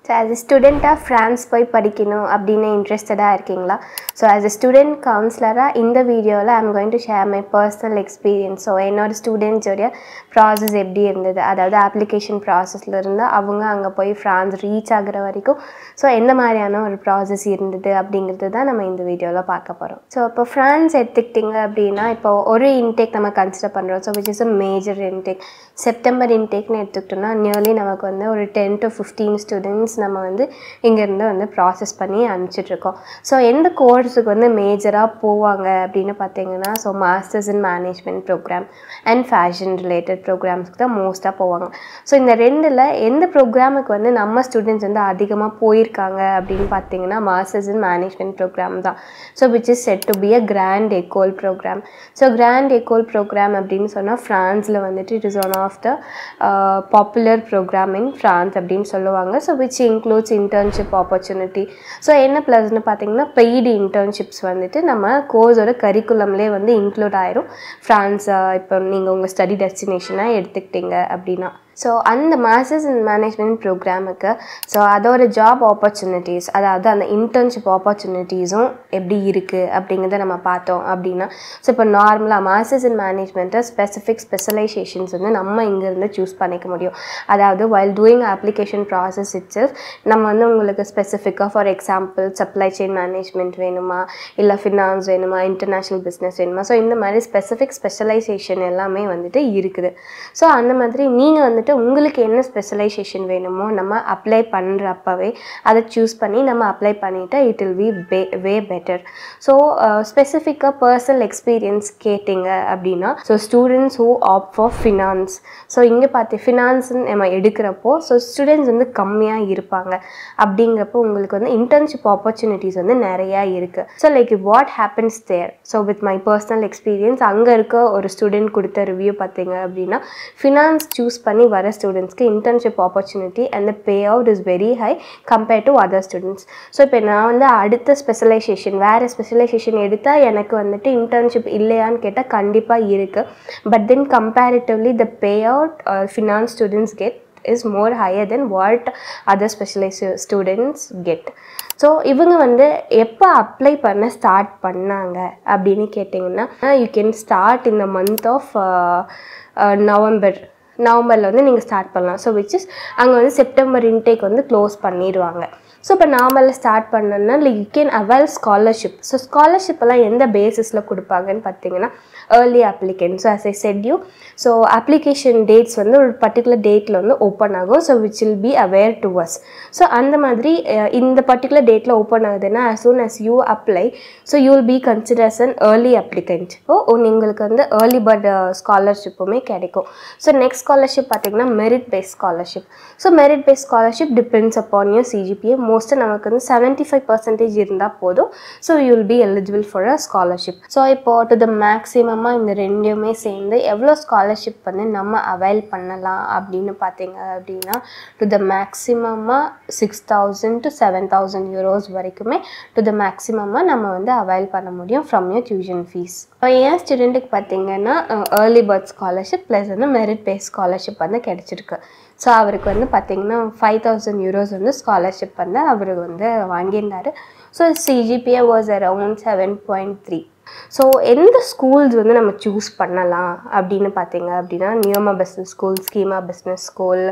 So as a student of France போய் படிக்கணும் அப்படின்னு இன்ட்ரெஸ்டடாக இருக்கீங்களா? So as a student counselor இந்த வீடியோவில் I'm going to share my personal experience. So என்னோட ஸ்டூடெண்ட்ஸோடைய ப்ராசஸ் எப்படி இருந்தது, அதாவது அப்ளிகேஷன் ப்ராசஸ்லேருந்து அவங்க அங்கே போய் ஃப்ரான்ஸ் ரீச் ஆகிற வரைக்கும் ஸோ எந்த மாதிரியான ஒரு ப்ராசஸ் இருந்தது அப்படிங்கிறது தான் நம்ம இந்த வீடியோவில் பார்க்க போகிறோம். ஸோ இப்போ ஃப்ரான்ஸ் எடுத்துக்கிட்டிங்க அப்படின்னா இப்போ ஒரு இன்டேக் நம்ம கன்சிடர் பண்ணுறோம். So which is a major intake. September இன்டேக்னு எடுத்துக்கிட்டோம்னா நியர்லி நமக்கு வந்து ஒரு 10 to 15 ஸ்டூடெண்ட்ஸ் நம்ம வந்து இங்கேருந்து வந்து ப்ராசஸ் பண்ணி அனுப்பிச்சிட்ருக்கோம். ஸோ எந்த கோர்ஸுக்கு வந்து மேஜராக போவாங்க அப்படின்னு பார்த்தீங்கன்னா so masters in management program and fashion related ப்ரோக்ராம்ஸ்க்கு தான் மோஸ்ட்டாக போவாங்க. ஸோ இந்த ரெண்டில் எந்த ப்ரோக்ராமுக்கு வந்து நம்ம ஸ்டூடெண்ட்ஸ் வந்து அதிகமாக போயிருக்காங்க அப்படின்னு பார்த்தீங்கன்னா மாஸ்டர்ஸ் இன் மேனேஜ்மெண்ட் ப்ரோக்ராம் தான். So which is said to be a grande ecole program. So grande ecole program அப்படின்னு சொன்னால் ஃப்ரான்ஸில் வந்துட்டு it is one of the popular program in France அப்படின்னு சொல்லுவாங்க. So which includes internship opportunity. So என்ன ப்ளஸ்ன்னு பார்த்தீங்கன்னா பெய்டு இன்டர்ன்ஷிப்ஸ் வந்துட்டு நம்ம கோர்ஸோட கரிக்குலம்லேயே வந்து இன்க்ளூட் ஆயிரும். ஃப்ரான்ஸ் இப்போ நீங்கள் உங்கள் ஸ்டடி டெஸ்டினேஷனாக எடுத்துக்கிட்டீங்க அப்படின்னா ஸோ அந்த மாஸ்டர்ஸ் இன் மேனேஜ்மெண்ட் ப்ரோக்ராமுக்கு ஸோ அதோட ஜாப் ஆப்பர்ச்சுனிட்டிஸ், அதாவது அந்த இன்டர்ன்ஷிப் ஆப்பர்ச்சுனிட்டிஸும் எப்படி இருக்குது அப்படிங்கிறத நம்ம பார்த்தோம் அப்படின்னா ஸோ இப்போ நார்மலாக மாஸ்டர்ஸ் இன் மேனேஜ்மெண்ட்டை ஸ்பெஷலைசேஷன்ஸ் வந்து நம்ம இங்கேருந்து சூஸ் பண்ணிக்க முடியும். அதாவது while doing application process itself நம்ம வந்து உங்களுக்கு ஸ்பெசிஃபிக்காக for example supply chain management வேணுமா, இல்லை ஃபினான்ஸ் வேணுமா, இன்டர்நேஷ்னல் பிஸ்னஸ் வேணுமா, ஸோ இந்த மாதிரி ஸ்பெஷலைசேஷன் எல்லாமே வந்துட்டு இருக்குது. ஸோ அந்த மாதிரி நீங்கள் வந்துட்டு உங்களுக்கு என்ன ஸ்பெஷலைசேஷன் வேணுமோ நம்ம அப்ளை பண்ணுறப்பவே அதை சூஸ் பண்ணி நம்ம அப்ளை பண்ணிவிட்டு it will be way better. So ஸ்பெசிஃபிக்காக பர்சனல் எக்ஸ்பீரியன்ஸ் கேட்டிங்க அப்படின்னா so students who opt for finance. So இங்கே பார்த்து ஃபினான்ஸ்ன்னு நம்ம எடுக்கிறப்போ ஸோ ஸ்டூடெண்ட்ஸ் வந்து கம்மியாக இருப்பாங்க. அப்படிங்கிறப்போ உங்களுக்கு வந்து இன்டர்ன்ஷிப் ஆப்பர்ச்சுனிட்டிஸ் வந்து நிறையா இருக்குது. So like what happens there. So with my personal experience அங்கே இருக்க ஒரு ஸ்டூடெண்ட் கொடுத்த ரிவ்யூ பார்த்தீங்க அப்படின்னா ஃபினான்ஸ் சூஸ் பண்ணி வர ஸ்டூடெண்ட்ஸ்க்கு internship opportunity and pay out is very high compared to other students. So இப்போ நான் வந்து அடுத்த ஸ்பெஷலைசேஷன் வேறு ஸ்பெஷலைசேஷன் எடுத்தால் எனக்கு வந்துட்டு இன்டர்ன்ஷிப் இல்லையான்னு கேட்டால் கண்டிப்பாக இருக்குது. But then comparatively the pay out finance students get is more higher than what other specialized students get. So இவங்க வந்து எப்போ அப்ளை பண்ண ஸ்டார்ட் பண்ணாங்க அப்படின்னு கேட்டிங்கன்னா you can start in the month of நவம்பரில் வந்து நீங்கள் ஸ்டார்ட் பண்ணலாம். ஸோ விச் இஸ் அங்கே வந்து செப்டம்பர் இன்டேக் வந்து க்ளோஸ் பண்ணிடுவாங்க. ஸோ இப்போ நார்மலில் ஸ்டார்ட் பண்ணோன்னா யூ கேன் அவைல் ஸ்காலர்ஷிப். ஸோ ஸ்காலர்ஷிப்பெல்லாம் எந்த பேசிஸில் கொடுப்பாங்கன்னு பார்த்தீங்கன்னா early applicant. So as I said you so application dates வந்து ஒரு பர்டிகுலர் டேட்டில் வந்து ஓப்பன் ஆகும். So which will be aware to us. So அந்த மாதிரி இந்த பர்டிகுலர் டேட்டில் ஓப்பன் ஆகுதுன்னா as soon as you apply so you will B consider as an early applicant. உங்களுக்கு வந்து ஏர்லி பர்ட் ஸ்காலர்ஷிப்புமே கிடைக்கும். ஸோ நெக்ஸ்ட் ஸ்காலர்ஷிப் பார்த்தீங்கன்னா merit based scholarship. So merit based scholarship depends upon your CGPA. மோஸ்ட்டாக நமக்கு வந்து 75% இருந்தால் போதும். So you will be eligible for a scholarship. So இப்போ டு த மேக்ஸிமமாக இந்த ரெண்டுமே சேர்ந்து எவ்வளோ ஸ்காலர்ஷிப் வந்து நம்ம அவைல் பண்ணலாம் அப்படின்னு பார்த்தீங்க அப்படின்னா டு த மேக்ஸிமமாக 6,000 to 7,000 euros வரைக்குமே டு த மேக்ஸிமமாக நம்ம வந்து அவைல் பண்ண முடியும் ஃப்ரம் யூர் டியூஷன் ஃபீஸ். இப்போ என் ஸ்டூடெண்ட்டுக்கு பார்த்தீங்கன்னா ஏர்லி பர்த் ஸ்காலர்ஷிப் ப்ளஸ் வந்து மெரிட் பேஸ்ட் ஸ்காலர்ஷிப் வந்து கிடச்சிருக்கு. ஸோ அவருக்கு வந்து பார்த்திங்கன்னா 5,000 euros வந்து ஸ்காலர்ஷிப் வந்து அவர் வந்து வாங்கியிருந்தார். So CGPA was around 7.3. So எந்த ஸ்கூல்ஸ் வந்து நம்ம சூஸ் பண்ணலாம் அப்படின்னு பார்த்தீங்க அப்படின்னா NEOMA business school, SKEMA business school,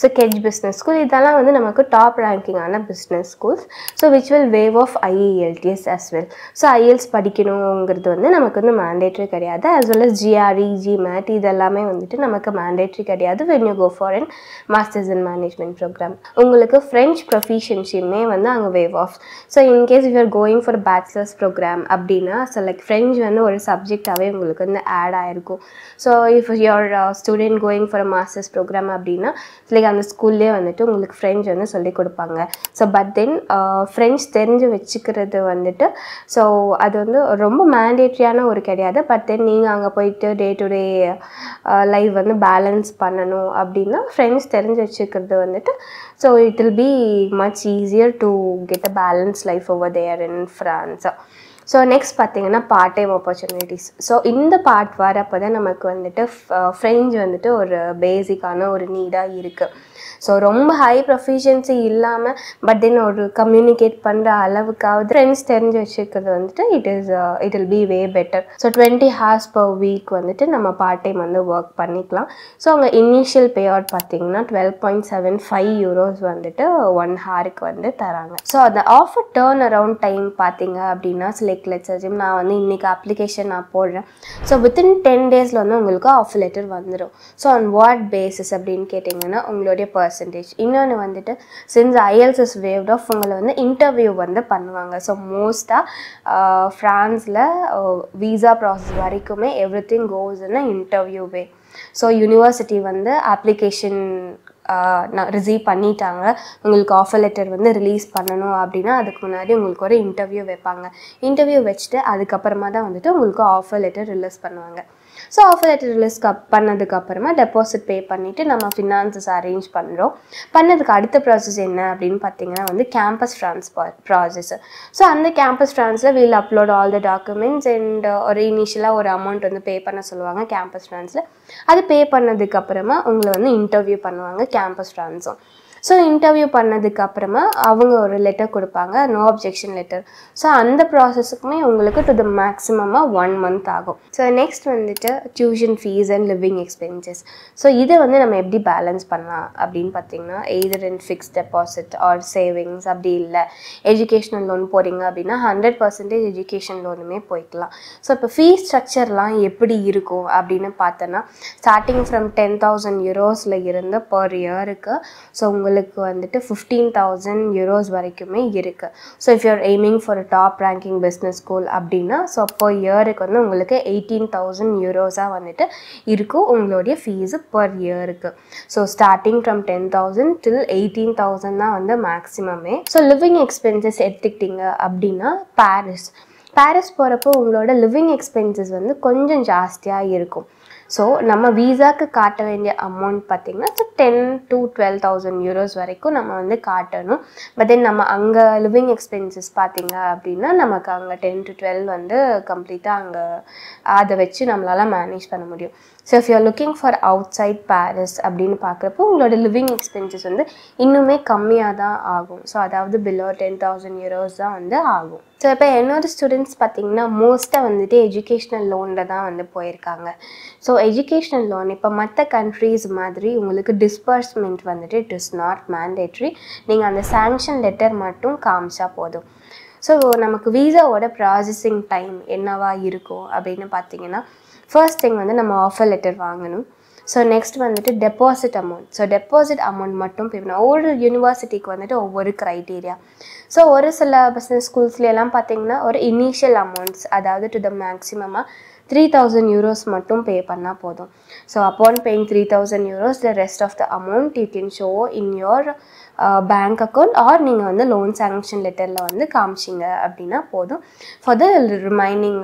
so KEDGE business school இதெல்லாம் வந்து நமக்கு டாப் ரேங்கிங்கான business schools. So which will waive off IELTS as well. So IELTS படிக்கணுங்கிறது வந்து நமக்கு வந்து மேண்டேட்ரி கிடையாது. as well as GRE, GMAT இதெல்லாமே வந்துட்டு நமக்கு மேண்டேட்ரி கிடையாது when you go for an masters in management program. உங்களுக்கு ஃப்ரெஞ்ச் ப்ரொஃபிஷியன்சியுமே வந்து அங்கே waive off. So in case you are going for bachelors program அப்படின்னா ஸோ லைக் ஃப்ரெஞ்ச் வந்து ஒரு சப்ஜெக்டாகவே உங்களுக்கு வந்து ஆட் ஆகிருக்கும். So if your student going for a masters program அப்படின்னா லைக் அந்த ஸ்கூல்லே வந்துட்டு உங்களுக்கு ஃப்ரெஞ்ச் வந்து சொல்லிக் கொடுப்பாங்க. ஸோ பட் தென் ஃப்ரெஞ்ச் தெரிஞ்சு வச்சுக்கிறது வந்துட்டு ஸோ அது வந்து ரொம்ப மேண்டேட்ரியான ஒரு கிடையாது. பட் தென் நீங்கள் அங்கே போயிட்டு டே டு டே லைஃப் வந்து பேலன்ஸ் பண்ணணும் அப்படின்னா ஃப்ரெஞ்ச் தெரிஞ்சு வச்சுக்கிறது வந்துட்டு so it will be much easier to get a balance life over there in France. So next பார்த்தீங்கன்னா பார்ட் டைம் ஆப்பர்ச்சுனிட்டிஸ். ஸோ இந்த பார்ட் வரப்போ தான் நமக்கு வந்துட்டு ஃப்ரெஞ்ச் வந்துட்டு ஒரு பேசிக்கான ஒரு நீடாக இருக்குது. ஸோ ரொம்ப ஹை ப்ரொஃபிஷியன்சி இல்லாமல் பட் தென் ஒரு கம்யூனிகேட் பண்ணுற அளவுக்காவது ஃப்ரெண்ட்ஸ் தெரிஞ்சு வச்சுருக்கிறது வந்துட்டு it will be way better. So 20 hours per week வந்துட்டு நம்ம பார்ட் டைம் வந்து ஒர்க் பண்ணிக்கலாம். ஸோ அவங்க இனிஷியல் பே அவுட் பார்த்தீங்கன்னா 12.75 euros வந்துட்டு 1 hourக்கு வந்து தராங்க. ஸோ அந்த ஆஃபர் டேர்ன் அரவுண்ட் டைம் பார்த்தீங்க அப்படின்னா லெட்ஸ் அஸ்யூம் நான் வந்து இன்றைக்கி அப்ளிகேஷன் நான் போடுறேன். ஸோ வித்தின் 10 days வந்து உங்களுக்கு ஆஃபர் லெட்டர் வந்துடும். ஸோ ஆன் வாட் பேசிஸ் அப்படின்னு கேட்டிங்கன்னா உங்களுடைய பர்சன்டேஜ். இன்னொன்று வந்துட்டு since IELTS is waived off உங்களை வந்து இன்டர்வியூ வந்து பண்ணுவாங்க. ஸோ மோஸ்ட்டாக ஃப்ரான்ஸில் வீசா ப்ராசஸ் வரைக்குமே everything goes in interview way. So university வந்து அப்ளிகேஷன் ரிசீவ் பண்ணிட்டாங்க, உங்களுக்கு ஆஃபர் லெட்டர் வந்து ரிலீஸ் பண்ணணும் அப்படின்னா அதுக்கு முன்னாடி உங்களுக்கு ஒரு இன்டர்வியூ வைப்பாங்க. இன்டர்வியூ வச்சுட்டு அதுக்கப்புறமா தான் வந்துட்டு உங்களுக்கு ஆஃபர் லெட்டர் ரிலீஸ் பண்ணுவாங்க. ஸோ ஆஃபர் லெட்டர் ரிலீஸ் பண்ணதுக்கப்புறமா டெபாசிட் பே பண்ணிவிட்டு நம்ம ஃபினான்சஸ் அரேஞ்ச் பண்ணுறோம். பண்ணதுக்கு அடுத்த ப்ராசஸ் என்ன அப்படின்னு பார்த்தீங்கன்னா வந்து கேம்பஸ் ட்ரான்ஸ்ஃபர் ப்ராசஸ். ஸோ அந்த கேம்பஸ் ட்ரான்ஸில் we'll upload all the documents and ஒரு இனிஷியலாக ஒரு அமௌண்ட் வந்து பே பண்ண சொல்லுவாங்க கேம்பஸ் ட்ரான்ஸில். அது பே பண்ணதுக்கப்புறமா உங்களை வந்து இன்டர்வியூ பண்ணுவாங்க கேம்பஸ் ட்ரான்ஸும். ஸோ இன்டர்வியூ பண்ணதுக்கப்புறமா அவங்க ஒரு லெட்டர் கொடுப்பாங்க, நோ அப்ஜெக்ஷன் லெட்டர். ஸோ அந்த ப்ராசஸுக்குமே உங்களுக்கு டு த மேக்ஸிமமாக 1 month ஆகும். ஸோ நெக்ஸ்ட் வந்துட்டு tuition fees and living expenses. So இதை வந்து நம்ம எப்படி பேலன்ஸ் பண்ணலாம் அப்படின்னு பார்த்தீங்கன்னா either in fixed deposit or savings, அப்படி இல்லை எஜுகேஷ்னல் லோன் போகிறீங்க அப்படின்னா 100% எஜுகேஷன் லோனுமே போய்க்கலாம். ஸோ இப்போ ஃபீஸ் ஸ்ட்ரக்சர்லாம் எப்படி இருக்கும் அப்படின்னு பார்த்தோன்னா ஸ்டார்டிங் ஃப்ரம் 10,000 euros இருந்து பர் இயருக்கு ஸோ உங்களுக்கு வந்துட்டு 15,000 euros வரைக்குமே இருக்குது. So if you're aiming for a top ranking business school அப்படின்னா ஸோ பர் இயருக்கு வந்து உங்களுக்கு 18,000 euros வந்துட்டு இருக்கும் உங்களுடைய ஃபீஸு பர் இயருக்கு. ஸோ ஸ்டார்டிங் ஃப்ரம் 10,000 till 18,000 தான் வந்து மேக்ஸிமமே. ஸோ லிவிங் எக்ஸ்பென்சஸ் எடுத்துக்கிட்டிங்க அப்படின்னா பாரிஸ் போகிறப்போ உங்களோட லிவிங் எக்ஸ்பென்சஸ் வந்து கொஞ்சம் ஜாஸ்தியாக இருக்கும். ஸோ நம்ம வீசாக்கு காட்ட வேண்டிய அமௌண்ட் பார்த்திங்கன்னா 10 to 12,000 euros வரைக்கும் நம்ம வந்து காட்டணும். பட் தென் நம்ம அங்கே லிவிங் எக்ஸ்பென்சஸ் பார்த்திங்க அப்படின்னா நமக்கு அங்கே 10 to 12 வந்து கம்ப்ளீட்டாக அங்கே அதை வச்சு நம்மளால் மேனேஜ் பண்ண முடியும். So if you're looking for outside Paris அப்படின்னு பார்க்குறப்போ உங்களோட லிவிங் எக்ஸ்பென்சஸ் வந்து இன்னுமே கம்மியாக தான் ஆகும். ஸோ அதாவது பிலோ 10,000 euros தான் வந்து ஆகும். ஸோ இப்போ என்னோட ஸ்டூடெண்ட்ஸ் பார்த்திங்கன்னா மோஸ்ட்டாக வந்துட்டு எஜுகேஷ்னல் லோனில் தான் வந்து போயிருக்காங்க. ஸோ எஜுகேஷ்னல் லோன் இப்போ மற்ற கண்ட்ரீஸ் மாதிரி உங்களுக்கு டிஸ்பர்ஸ்மெண்ட் வந்துட்டு இட் இஸ் நாட் மேண்டேட்ரி. நீங்கள் அந்த சாங்ஷன் லெட்டர் மட்டும் காமிச்சா போதும். ஸோ நமக்கு வீசாவோட ப்ராசஸிங் டைம் என்னவா இருக்கும் அப்படின்னு பார்த்தீங்கன்னா ஃபர்ஸ்ட் திங் வந்து நம்ம ஆஃபர் லெட்டர் வாங்கணும். ஸோ நெக்ஸ்ட் வந்துட்டு deposit amount. So deposit amount மட்டும் பே பண்ணணும். ஒவ்வொரு யூனிவர்சிட்டிக்கு வந்துட்டு ஒவ்வொரு க்ரைட்டீரியா. ஸோ ஒரு சில பிஸ்னஸ் ஸ்கூல்ஸ்லாம் பார்த்தீங்கன்னா ஒரு இனிஷியல் அமௌண்ட்ஸ் அதாவது டு த மேக்ஸிமமாக 3,000 euros மட்டும் பே பண்ணால் போதும். So upon paying 3,000 euros the rest of the amount you can show in your bank account R நீங்கள் வந்து லோன் சாங்ஷன் லெட்டரில் வந்து காமிச்சிங்க அப்படின்னா போதும் for the remaining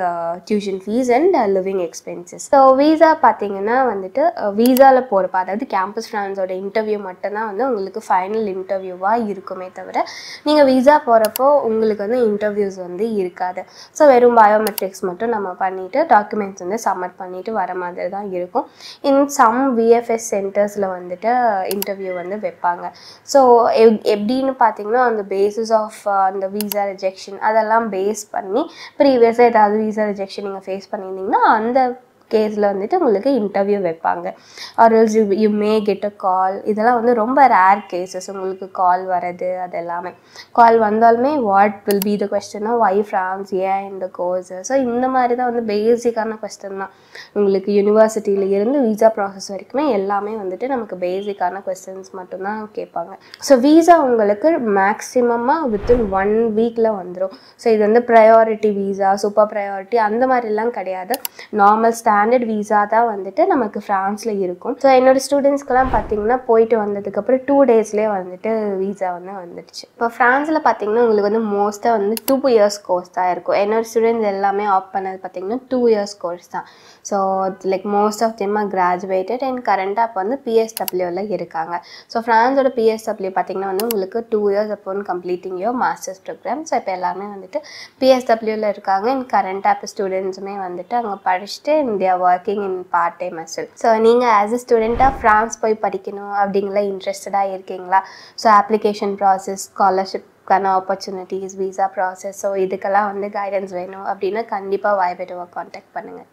tuition fees and living expenses. So visa பார்த்தீங்கன்னா வந்துட்டு வீசாவில் போகிறப்ப அதாவது கேம்பஸ் ஃப்ரான்ஸோட இன்டர்வியூ மட்டும்தான் வந்து உங்களுக்கு ஃபைனல் இன்டர்வியூவாக இருக்குமே தவிர நீங்கள் வீசா போகிறப்போ உங்களுக்கு வந்து இன்டர்வியூஸ் வந்து இருக்காது. ஸோ வெறும் பயோமெட்ரிக்ஸ் மட்டும் நம்ம பண்ணிவிட்டு டாக்குமெண்ட்ஸ் வந்து சப்மிட் பண்ணிவிட்டு வர மாதிரி தான் இருக்கும். இன் சம் VFS சென்டர்ஸில் வந்துட்டு இன்டர்வியூ வந்து வைப்பாங்க. ஸோ எப்படின்னு பார்த்தீங்கன்னா அந்த பேசிஸ் ஆஃப் அந்த வீசா ரிஜெக்ஷன் அதெல்லாம் பேஸ் பண்ணி ப்ரீவியஸாக ஏதாவது வீசா ரிஜெக்ஷன் நீங்கள் ஃபேஸ் பண்ணியிருந்தீங்கன்னா அந்த கேஸில் வந்துட்டு உங்களுக்கு இன்டர்வியூ வைப்பாங்க. Or else you may get a call. இதெல்லாம் வந்து ரொம்ப ரேர் கேசஸ் உங்களுக்கு கால் வர்றது. அது எல்லாமே கால் வந்தாலுமே வாட் வில் பி த கொஸ்டின்னா ஒய் ஃப்ரான்ஸ், ஏன் இந்த கோர்ஸ். ஸோ இந்த மாதிரி தான் வந்து பேசிக்கான கொஸ்டின் தான் உங்களுக்கு யூனிவர்சிட்டியில் இருந்து வீசா ப்ராசஸ் வரைக்குமே எல்லாமே வந்துட்டு நமக்கு பேசிக்கான கொஸ்டின்ஸ் மட்டும்தான் கேட்பாங்க. ஸோ வீசா உங்களுக்கு மேக்ஸிமமாக வித்தின் 1 வீக்கில் வந்துடும். ஸோ இது வந்து ப்ரையாரிட்டி வீசா, சூப்பர் ப்ரையாரிட்டி அந்த மாதிரிலாம் கிடையாது. நார்மல் ஸ்டாண்டர்ட் விசா தான் வந்துட்டு நமக்கு ஃப்ரான்ஸில் இருக்கும். ஸோ என்னோடய ஸ்டூடெண்ட்ஸ்க்கெலாம் பார்த்திங்கன்னா போயிட்டு வந்ததுக்கப்புறம் 2 டேஸ்லேயே வந்துட்டு விசா வந்துடுச்சு. இப்போ ஃப்ரான்ஸில் பார்த்திங்கன்னா உங்களுக்கு வந்து மோஸ்ட்டாக வந்து 2 இயர்ஸ் கோர்ஸ் தான் இருக்கும். என்னோடய ஸ்டூடெண்ட்ஸ் எல்லாமே ஆப்ட் பண்ணது பார்த்திங்கன்னா 2 இயர்ஸ் கோர்ஸ் தான். So like most of them are graduated and கரண்ட்டாக இப்போ வந்து PSWல இருக்காங்க. ஸோ ஃப்ரான்ஸோட PSW பார்த்திங்கன்னா வந்து உங்களுக்கு 2 years upon completing your masters program. So இப்போ எல்லாமே வந்துட்டு PSWல இருக்காங்க அண்ட் கரண்ட்டாக இப்போ ஸ்டூடெண்ட்ஸுமே வந்துட்டு அங்கே படிச்சுட்டு India working in part time அசல். ஸோ நீங்கள் ஆஸ் அ ஸ்டூடெண்ட்டாக ஃப்ரான்ஸ் போய் படிக்கணும் அப்படிங்கிற இன்ட்ரெஸ்டடாக இருக்கீங்களா? ஸோ அப்ளிகேஷன் ப்ராசஸ், ஸ்காலர்ஷிப்கான ஆப்பர்ச்சுனிட்டிஸ், விசா ப்ராசஸ், ஸோ இதுக்கெல்லாம் வந்து கைடன்ஸ் வேணும் அப்படின்னா கண்டிப்பாக YBTO கான்டாக்ட் பண்ணுங்கள்.